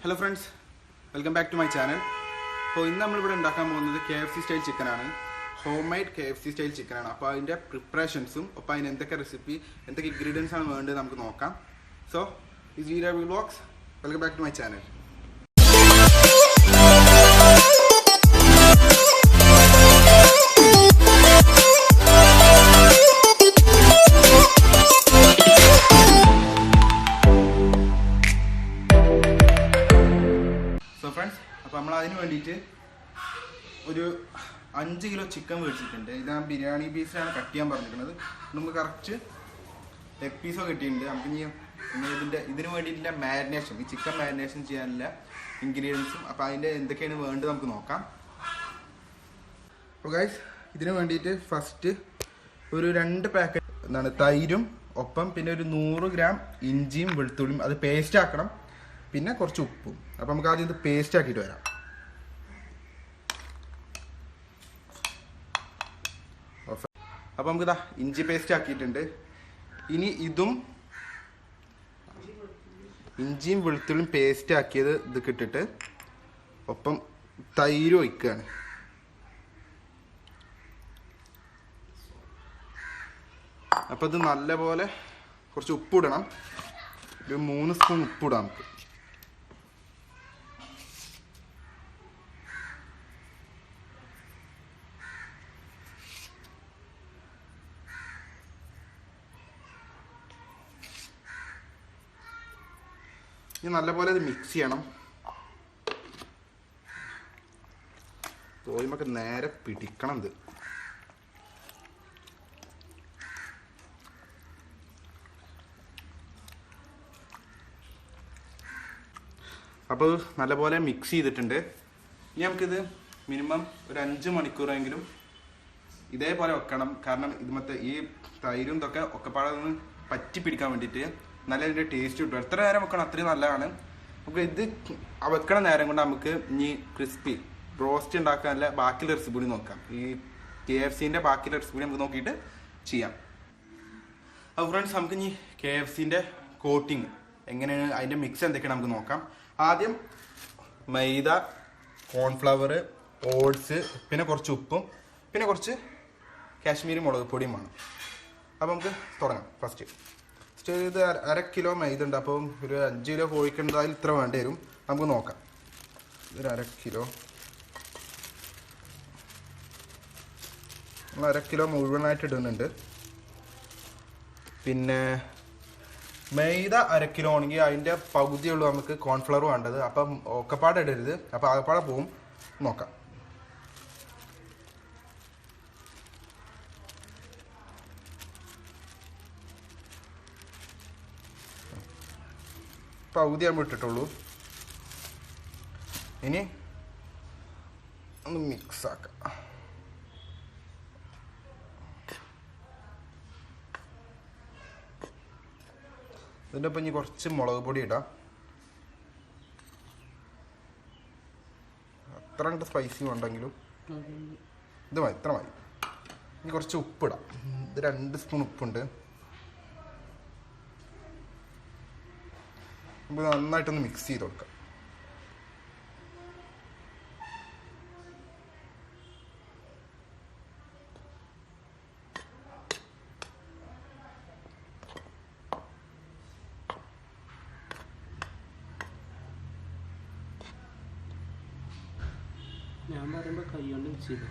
Hello friends, welcome back to my channel. So in this video we KFC style chicken homemade KFC style chicken appo adinte preparations appo adine endake recipe endake ingredients aanu vendu namukku nokkam. So this video vlogs, welcome back to my channel. So friends, we have 5 kilo chicken. This is biryani piece. We have correct leg piece. We have marination. Chicken marination ingredients. So guys, first we have 2 packets of thyrum, 100 gram injim velthulum. That paste ആക്കണം. പിന്നെ കുറച്ച് ഉപ്പും. അപ്പോൾ നമുക്ക് ആദ്യം ഇത് paste ആക്കിയിട്ട് വരാം. അപ്പോൾ നമുക്ക് ദാ ഇഞ്ചി പേസ്റ്റ് ആക്കിയിട്ടുണ്ട്. ഇനി ഇതും ഇഞ്ചിയും വെളുത്തുള്ളിയും പേസ്റ്റ് ആക്കിയത് ഇത് ഇട്ടിട്ട് ഒപ്പം തൈര് ഒഴിക്കുകയാണ്. അപ്പോൾ ഇത് നല്ലപോലെ കുറച്ച് ഉപ്പിടണം. ഒരു 3 സ്പൂൺ ഉപ്പിടാം നമുക്ക്. ഇനി നല്ലപോലെ ഇത് മിക്സ് ചെയ്യണം. തോയുമൊക്കെ നേരെ പിടിക്കണം ഇത്. അപ്പോൾ നല്ലപോലെ മിക്സ് ചെയ്തിട്ടുണ്ട്. ഇനി നമുക്കിത് മിനിമം ഒരു 5 മണിക്കൂറെങ്കിലും ഇതേപോലെ വെക്കണം. കാരണം ഇത് ഈ തൈരും ഇതൊക്കെ ഒക്കെപ്പാടെ ഒന്ന് പറ്റി പിടിക്കാൻ വേണ്ടിയിട്ട് നല്ല ഇതിൻ്റെ ടേസ്റ്റ് കിട്ടും. എത്ര നേരം വെക്കണം അത്രയും നല്ലതാണ്. നമുക്ക് ഇത് വെക്കണ നേരം കൊണ്ട് നമുക്ക് ഇനി ക്രിസ്പി റോസ്റ്റ് ഉണ്ടാക്കാനുള്ള ബാക്കിയുള്ള റെസിപ്പി കൂടി നോക്കാം. ഈ KFCൻ്റെ ബാക്കിയുള്ള റെസിപ്പി നമുക്ക് നോക്കിയിട്ട് ചെയ്യാം. അപ്പോൾ ഫ്രണ്ട്സ്, നമുക്ക് ഇനി KFCൻ്റെ കോട്ടിങ് എങ്ങനെയാണ്, അതിൻ്റെ മിക്സ് എന്തൊക്കെയാണ് നമുക്ക് നോക്കാം. ആദ്യം മൈദ, കോൺഫ്ലവർ, ഓട്സ്, പിന്നെ കുറച്ച് ഉപ്പും പിന്നെ കുറച്ച് കാശ്മീരി മുളക് പൊടിയും വേണം. അപ്പോൾ നമുക്ക് തുടങ്ങാം. ഫസ്റ്റ് ഇത് 1/2 കിലോ മൈദ ഉണ്ട്. അപ്പം ഒരു 5 കിലോ കോഴിക്കുണ്ടായാലും ഇത്ര വേണ്ടി വരും. നമുക്ക് നോക്കാം. ഒരു 1/2 കിലോ, 1/2 കിലോ മുഴുവനായിട്ട് ഇടുന്നുണ്ട്. പിന്നെ മൈദ 1/2 കിലോ ആണെങ്കിൽ അതിൻ്റെ പകുതിയുള്ളൂ നമുക്ക് കോൺഫ്ലവർ വേണ്ടത്. അപ്പം ഒക്കെപ്പാടെ ഇടരുത്. അപ്പം ആകെപ്പാടെ പോവും. നോക്കാം. പകുതി ആകുമ്പോൾ ഇട്ടിട്ടുള്ളൂ. ഇനി ഒന്ന് മിക്സ് ആക്കാം. ഇതിൻ്റെ ഒപ്പം ഇനി കുറച്ച് മുളക് പൊടി ഇടാം. അത്ര കണ്ട് സ്പൈസി ഉണ്ടെങ്കിലും ഇത് മതി, ഇത്ര മതി. ഇനി കുറച്ച് ഉപ്പിടാം. ഇത് 2 സ്പൂൺ ഉപ്പുണ്ട്. നമുക്ക് നന്നായിട്ടൊന്ന് മിക്സ് ചെയ്ത് കൊടുക്കാം. ഞാൻ പറയുമ്പോൾ കൈ കൊണ്ട് മിക്സ് ചെയ്തു.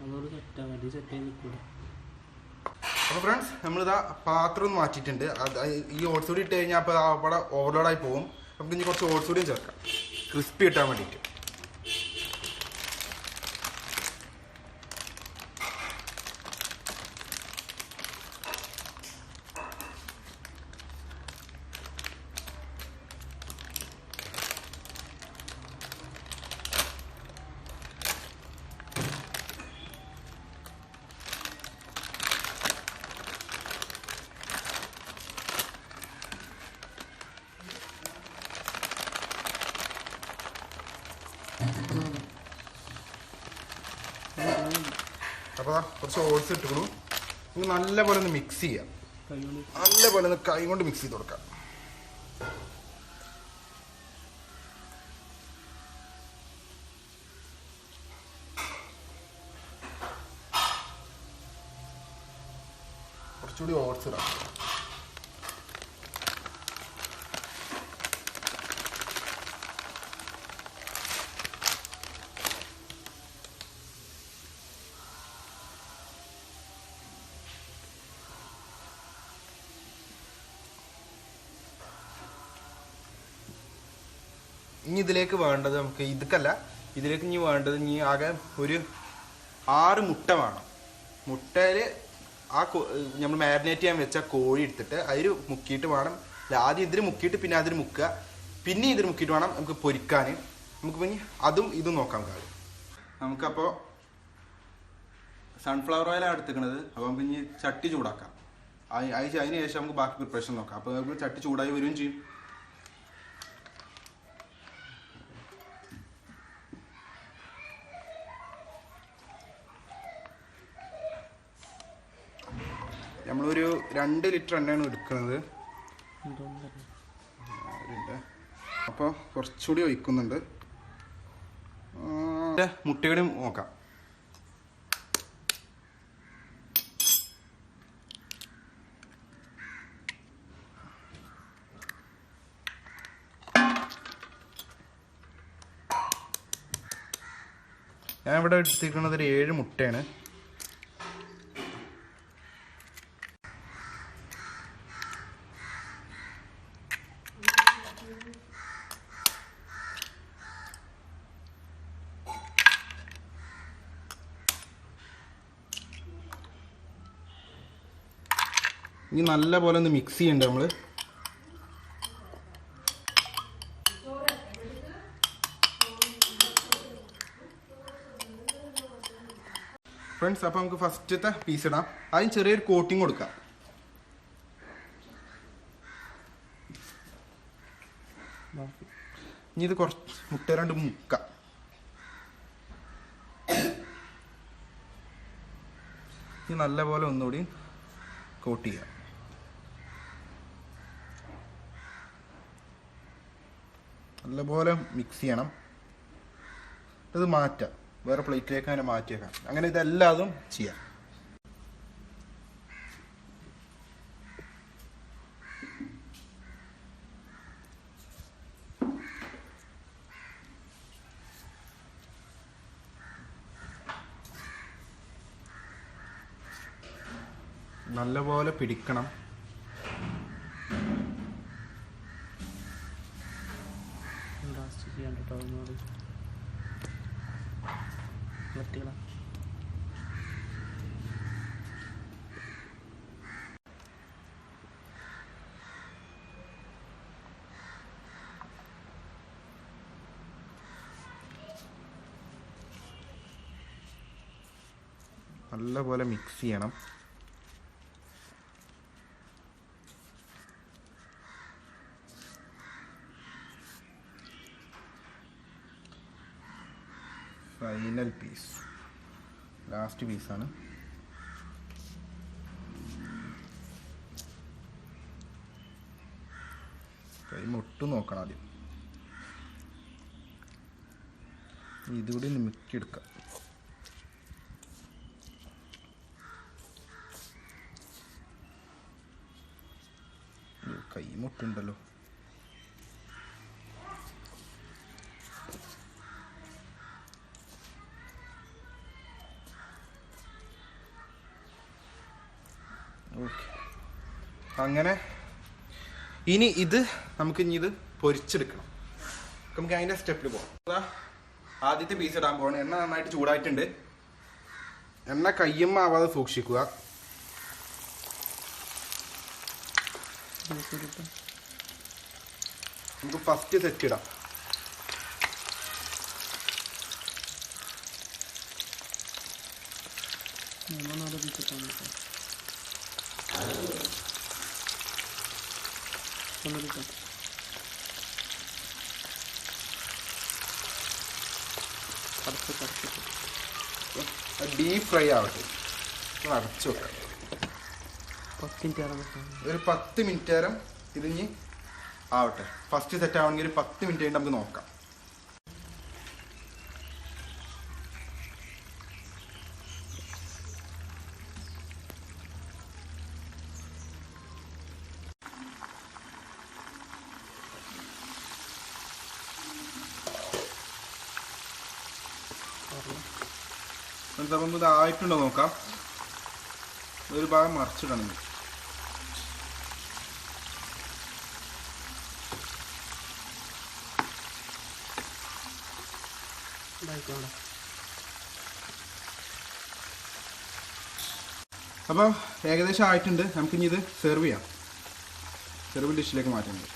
അതോട് സെറ്റാ മതി, സെറ്റായി നിൽക്കൂല. അപ്പോൾ ഫ്രണ്ട്സ്, നമ്മളിതാ പാത്രം ഒന്ന് മാറ്റിയിട്ടുണ്ട്. ഈ ഓട്സ് കൂടി ഇട്ട് കഴിഞ്ഞാൽ അപ്പോൾ അവിടെ ഓവർലോഡായി പോകും. നമുക്ക് ഇനി കുറച്ച് ഓട്സ് കൂടിയും ചേർക്കാം, ക്രിസ്പി കിട്ടാൻ വേണ്ടിയിട്ട്. അപ്പോൾ കുറച്ച് ഓട്സ് ഇട്ടിക്കണു. നല്ലപോലെ ഒന്ന് മിക്സ് ചെയ്യാം. നല്ലപോലെ ഒന്ന് കൈ കൊണ്ട് മിക്സ് ചെയ്ത് കൊടുക്കാം. കുറച്ചുകൂടി ഓട്സ് ഇടാം. ഇനി ഇതിലേക്ക് വേണ്ടത് നമുക്ക് ഇതൊക്കെയല്ല, ഇതിലേക്ക് ഇനി വേണ്ടത് ഇനി ആകെ ഒരു 6 മുട്ട വേണം. മുട്ടയിൽ ആ നമ്മൾ മാരിനേറ്റ് ചെയ്യാൻ വെച്ച കോഴി എടുത്തിട്ട് അതിൽ മുക്കിയിട്ട് വേണം, ആദ്യം ഇതിൽ മുക്കിയിട്ട് പിന്നെ അതിൽ മുക്കുക, പിന്നെ ഇതിൽ മുക്കിയിട്ട് വേണം നമുക്ക് പൊരിക്കാൻ. നമുക്ക് പിന്നെ അതും ഇതും നോക്കാം കാര്യം. നമുക്കപ്പോൾ സൺഫ്ലവർ ഓയിലാണ് എടുത്തിരിക്കുന്നത്. അപ്പോൾ നമുക്ക് ഇനി ചട്ടി ചൂടാക്കാം. അതിന് ശേഷം നമുക്ക് ബാക്കി പ്രിപ്പറേഷൻ നോക്കാം. അപ്പോൾ നമുക്ക് ചട്ടി ചൂടായി വരികയും ചെയ്യും. നമ്മളൊരു 2 ലിറ്റർ എണ്ണയാണ് എടുക്കുന്നത്. അപ്പോൾ കുറച്ചുകൂടി ഒഴിക്കുന്നുണ്ട്. മുട്ടയുടെ നോക്കാം. ഞാൻ ഇവിടെ എടുത്തിരിക്കുന്നത് ഒരു 7 മുട്ടയാണ്. ഇനി നല്ല പോലെ ഒന്ന് മിക്സ് ചെയ്യണ്ട നമ്മൾ. ഫ്രണ്ട്സ്, അപ്പോൾ നമുക്ക് ഫസ്റ്റത്തെ പീസ് ഇടാം. അതിന് ചെറിയൊരു കോട്ടിങ് കൊടുക്കാം. ഇനി ഇത് കുറച്ച് മുട്ട 2 മുക്കാം. ഇനി നല്ല പോലെ ഒന്നുകൂടി കോട്ട് ചെയ്യാം. നല്ലപോലെ മിക്സ് ചെയ്യണം. ഇത് മാറ്റാം, വേറെ പ്ലേറ്റിലേക്ക് അങ്ങനെ മാറ്റിയേക്കാം. അങ്ങനെ ഇതെല്ലാതും ചെയ്യാം. നല്ലപോലെ പിടിക്കണം. നല്ലപോലെ മിക്സ് ചെയ്യണം. ഫൈനൽ പീസ്, ലാസ്റ്റ് പീസാണ്. കൈ മുട്ടും നോക്കണം ആദ്യം. ഇതുകൂടി ഒന്ന് മിക്കിയെടുക്കാം. കൈ മുട്ടുണ്ടല്ലോ. ഓക്കെ, അങ്ങനെ ഇനി ഇത് നമുക്ക് ഇനി ഇത് പൊരിച്ചെടുക്കണം. നമുക്ക് അതിൻ്റെ സ്റ്റെപ്പിൽ പോകാം. ആദ്യത്തെ പീസ് ഇടാൻ പോകണം. എണ്ണ നന്നായിട്ട് ചൂടായിട്ടുണ്ട്. എണ്ണ കയ്യുമ്മ ആവാതെ സൂക്ഷിക്കുക. നമുക്ക് ഫസ്റ്റ് സെറ്റ് ഇടാം. ഡീപ് ഫ്രൈ ആവട്ടെ. അടച്ചു വെക്കാം. ഒരു 10 മിനിറ്റ് നേരം ഇതിഞ്ഞ് ആവട്ടെ. ഫസ്റ്റ് സെറ്റ് ആവണമെങ്കിൽ ഒരു 10 മിനിറ്റ് കഴിഞ്ഞ് നമുക്ക് നോക്കാം. അപ്പം ഇതായിട്ടുണ്ടോ നോക്കാം. ഒരു ഭാഗം മറിച്ചിടണം. അപ്പോൾ ഏകദേശം ആയിട്ടുണ്ട്. നമുക്കിനി ഇത് സെർവ് ചെയ്യാം. സെർവ് ഡിഷിലേക്ക് മാറ്റുന്നുണ്ട്.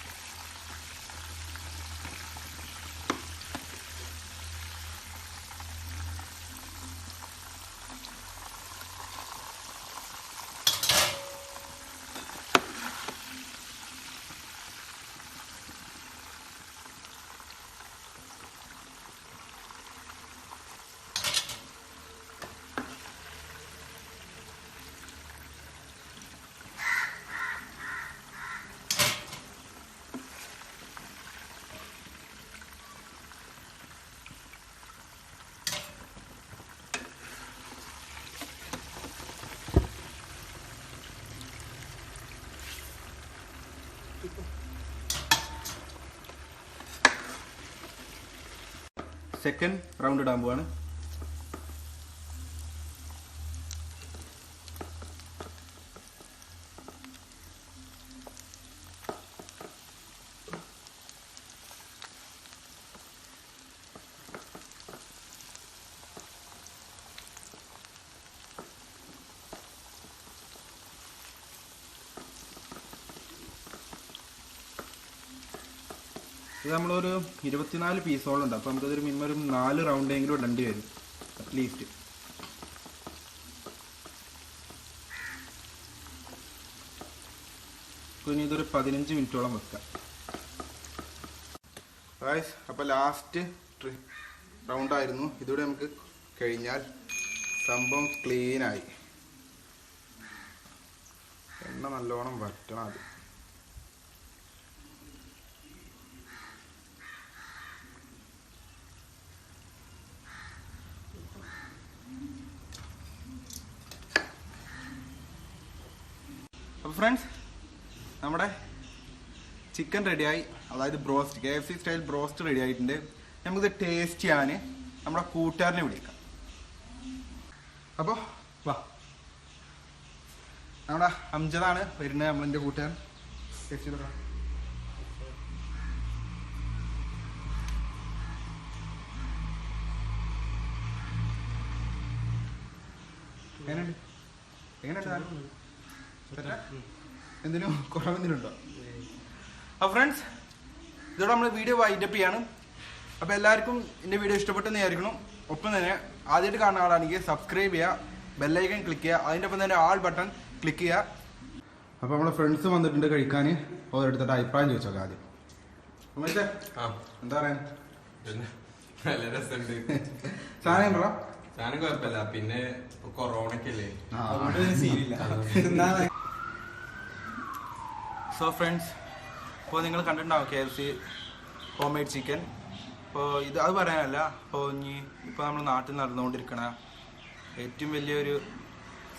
സെക്കൻഡ് റൗണ്ട് ഇടാൻ പോവാണ്. ഇത് നമ്മളൊരു 24 പീസോളം ഉണ്ട്. അപ്പോൾ നമുക്കതൊരു മിനിമം ഒരു 4 റൗണ്ടെങ്കിലും ഇടേണ്ടി വരും അറ്റ്ലീസ്റ്റ്. ഇനി ഇതൊരു 15 മിനിറ്റോളം വെക്കാം. അപ്പോൾ ലാസ്റ്റ് റൗണ്ടായിരുന്നു. ഇതോടെ നമുക്ക് കഴിഞ്ഞാൽ സംഭവം ക്ലീനായി. എണ്ണ നല്ലോണം വറ്റണം. അത് അപ്പോൾ ഫ്രണ്ട്സ്, നമ്മുടെ ചിക്കൻ റെഡിയായി. അതായത് broast, KFC style broast ready ആയിട്ടുണ്ട്. നമുക്കിത് ടേസ്റ്റ് ചെയ്യാൻ നമ്മുടെ കൂട്ടുകാരനെ വിളിക്കാം. അപ്പോൾ വാ, നമ്മുടെ അംജദാണ് വരുന്നത്, നമ്മളെൻ്റെ കൂട്ടുകാരൻ. ടേസ്റ്റ് ചെയ്തോ. എങ്ങനെയുണ്ട്? എങ്ങനെയുണ്ട്? എന്തിനും കുറവെന്തിനുണ്ടോ? അപ്പോൾ ഫ്രണ്ട്സ്, ഇതോടെ നമ്മൾ വീഡിയോ വൈൻഡപ്പ് ചെയ്യാണ്. അപ്പോൾ എല്ലാവർക്കും എൻ്റെ വീഡിയോ ഇഷ്ടപ്പെട്ടെന്ന് വിചാരിക്കണം. ഒപ്പം തന്നെ ആദ്യമായിട്ട് കാണുന്ന ആളാണെങ്കിൽ സബ്സ്ക്രൈബ് ചെയ്യുക, ബെല്ലൈക്കൺ ക്ലിക്ക് ചെയ്യുക, അതിൻ്റെ ഒപ്പം തന്നെ ആൾ ബട്ടൺ ക്ലിക്ക് ചെയ്യുക. അപ്പോൾ നമ്മളെ ഫ്രണ്ട്സ് വന്നിട്ടുണ്ട് കഴിക്കാൻ. ഓരോരുത്തരുടെ അഭിപ്രായം ചോദിച്ചോക്കാം ആദ്യം. എന്താ പറയാൻ? നല്ല രസമുണ്ട് സാധനം പറ. സാധനം കുഴപ്പമില്ല. പിന്നെ കൊറോണക്കല്ലേ, സോ ഫ്രണ്ട്സ്, ഇപ്പോൾ നിങ്ങൾ കണ്ടിട്ടുണ്ടാവും KFC ഹോം മെയ്ഡ് ചിക്കൻ. അപ്പോൾ ഇത് അത് പറയാനല്ല, ഇപ്പോൾ നമ്മൾ നാട്ടിൽ നടന്നുകൊണ്ടിരിക്കണ ഏറ്റവും വലിയൊരു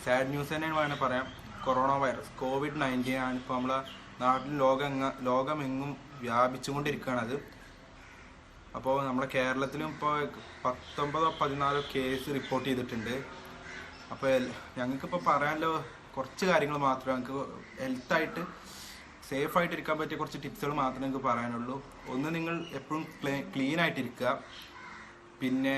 സാഡ് ന്യൂസ് തന്നെയാണ് വേണമെങ്കിൽ പറയാം. കൊറോണ വൈറസ് COVID-19 ആണ് ഇപ്പോൾ നമ്മളെ നാട്ടിൽ ലോകമെങ്ങും വ്യാപിച്ചുകൊണ്ടിരിക്കുകയാണത്. അപ്പോൾ നമ്മുടെ കേരളത്തിലും ഇപ്പോൾ 19-14 കേസ് റിപ്പോർട്ട് ചെയ്തിട്ടുണ്ട്. അപ്പോൾ ഞങ്ങൾക്കിപ്പോൾ പറയാനുള്ള കുറച്ച് കാര്യങ്ങൾ മാത്രമേ ഞങ്ങൾക്ക് ഹെൽത്തായിട്ട് സേഫായിട്ട് ഇരിക്കാൻ പറ്റിയ കുറച്ച് ടിപ്സുകൾ മാത്രമേ നിങ്ങൾക്ക് പറയാനുള്ളൂ. ഒന്ന്, നിങ്ങൾ എപ്പോഴും ക്ലീൻ ആയിട്ടിരിക്കുക. പിന്നെ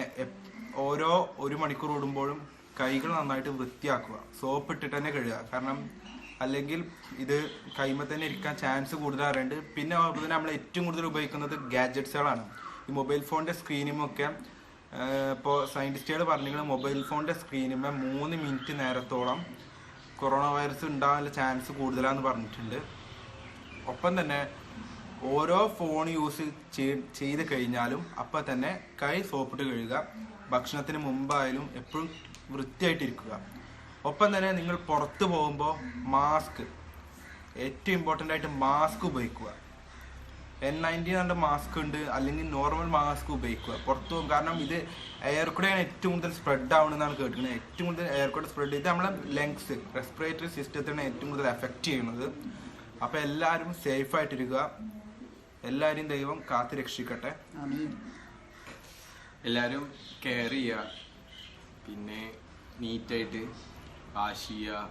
ഓരോ 1 മണിക്കൂർ കൂടുമ്പോഴും കൈകൾ നന്നായിട്ട് വൃത്തിയാക്കുക. സോപ്പ് ഇട്ടിട്ട് തന്നെ കഴുകുക. കാരണം അല്ലെങ്കിൽ ഇത് കൈമ തന്നെ ഇരിക്കാൻ ചാൻസ് കൂടുതലാറുണ്ട്. പിന്നെ നമ്മൾ ഏറ്റവും കൂടുതൽ ഉപയോഗിക്കുന്നത് ഗാഡ്ജറ്റ്സുകളാണ്. ഈ മൊബൈൽ ഫോണിൻ്റെ സ്ക്രീനുമൊക്കെ ഇപ്പോൾ സയൻറ്റിസ്റ്റുകൾ പറഞ്ഞിരിക്കുന്നത് മൊബൈൽ ഫോണിൻ്റെ സ്ക്രീനുമേ 3 മിനിറ്റ് നേരത്തോളം കൊറോണ വൈറസ് ഉണ്ടാകാനുള്ള ചാൻസ് കൂടുതലാണെന്ന് പറഞ്ഞിട്ടുണ്ട്. ഒപ്പം തന്നെ ഓരോ ഫോൺ യൂസ് ചെയ്ത് കഴിഞ്ഞാലും അപ്പം തന്നെ കൈ സോപ്പിട്ട് കഴുകുക. ഭക്ഷണത്തിന് മുമ്പായാലും എപ്പോഴും വൃത്തിയായിട്ടിരിക്കുക. ഒപ്പം തന്നെ നിങ്ങൾ പുറത്ത് പോകുമ്പോൾ മാസ്ക്, ഏറ്റവും ഇമ്പോർട്ടൻ്റ് ആയിട്ട് മാസ്ക് ഉപയോഗിക്കുക. N90 എന്ന മാസ്ക് ഉണ്ട്, അല്ലെങ്കിൽ നോർമൽ മാസ്ക് ഉപയോഗിക്കുക പുറത്തു പോകും. കാരണം ഇത് എയർ കൂടെയാണ് ഏറ്റവും കൂടുതൽ സ്പ്രെഡ് ആവണമെന്നാണ് കേൾക്കുന്നത്. ഏറ്റവും കൂടുതൽ എയർ കൂടെ സ്പ്രെഡ് ചെയ്ത് നമ്മളെ ലങ്സ്, റെസ്പിറേറ്ററി സിസ്റ്റത്തിനെ ഏറ്റവും കൂടുതൽ എഫക്റ്റ് ചെയ്യുന്നത്. അപ്പോൾ എല്ലാവരും സേഫായിട്ടിരിക്കുക. എല്ലാവരും ദൈവം കാത്തു രക്ഷിക്കട്ടെ. എല്ലാവരും കെയർ ചെയ്യുക. പിന്നെ നീറ്റായിട്ട് വാഷ് ചെയ്യുക,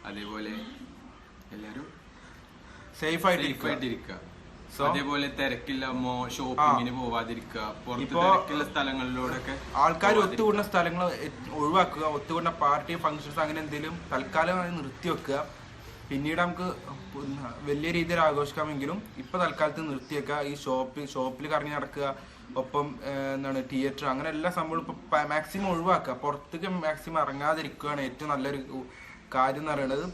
അതേപോലെ എല്ലാരും സേഫ് ആയിട്ടിരിക്കുക. ആയിട്ടിരിക്കുക. അതേപോലെ തിരക്കില്ല ഷോപ്പിങ്ങിന് പോവാതിരിക്കുക, പുറത്ത് തിരക്കുള്ള സ്ഥലങ്ങളിലൂടെയൊക്കെ ആൾക്കാർ ഒത്തുകൂടുന്ന സ്ഥലങ്ങൾ ഒഴിവാക്കുക. ഒത്തുകൂടുന്ന പാർട്ടി ഫംഗ്ഷൻസ് അങ്ങനെ എന്തെങ്കിലും തൽക്കാലം നിർത്തി വെക്കുക. പിന്നീട് നമുക്ക് വലിയ രീതിയിൽ ആഘോഷിക്കാമെങ്കിലും ഇപ്പൊ തൽക്കാലത്ത് നിർത്തി വെക്കുക. ഈ ഷോപ്പിൽ കറങ്ങി നടക്കുക, ഒപ്പം എന്താണ് തിയേറ്റർ, അങ്ങനെ എല്ലാ സംഭവങ്ങളും ഇപ്പൊ മാക്സിമം ഒഴിവാക്കുക. പുറത്തേക്ക് മാക്സിമം ഇറങ്ങാതിരിക്കുകയാണ് ഏറ്റവും നല്ലൊരു കാര്യം എന്ന് പറയുന്നത്.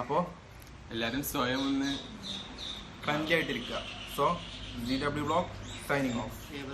അപ്പോൾ എല്ലാരും സ്വയം ഒന്ന് ഫ്രണ്ട്ലി ആയിട്ടിരിക്കുക. So GW Vlog signing off.